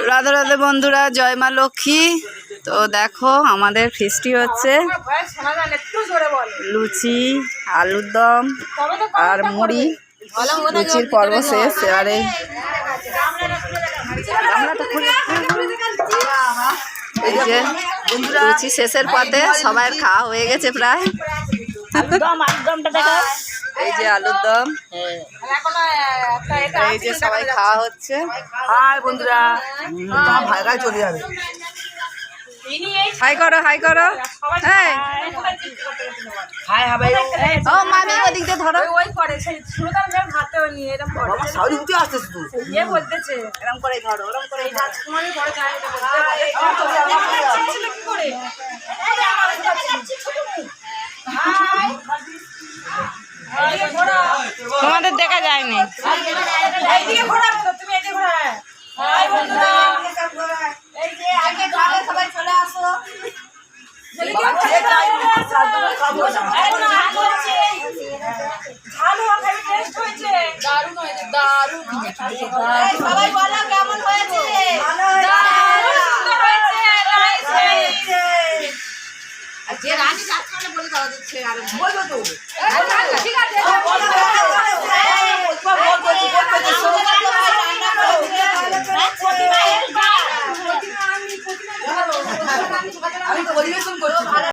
রাধে রাধে বন্ধুরা, জয় মা লক্ষ্মী। তো দেখো আমাদের ফিস্টি হচ্ছে, লুচি, আলুর দম আর মুড়ি। লুচির পর্ব শেষ, এবারে এই যে লুচি শেষের পথে, সবাই খাওয়া হয়ে গেছে প্রায়। এই যে আলুর দম, এই যে সবাই খাওয়া হচ্ছে। হাই বন্ধুরা, ভাইরাই চলে যাবে। হাই করো, হাই করো। হ্যাঁ, হাই হাই। ও মামি ওদিক দিয়ে ধরো। ওই করে সেই সুরতাম যে ভাতেও নিয়ে এরকম করে বাবা সাউরি উঠে আসতেছে তুই। ইয়ে বলতেছে এরকম করে ধরো, ওরকম করে ধরো। রাজকুমারী বড় যায় এটা বলতে ছিল কি করে তোমাদের দেখা যায়নি। এইদিকে ঘোরা, তুমি এইদিকে ঘোরা। হাই বন্ধুরা, এই যে আগে ঘরে সবাই চলে আসো। সবাই বলো কেমন হয়েছে। যে রানী কাজ করে বলে দেওয়া দিচ্ছে। ঠিক আছে।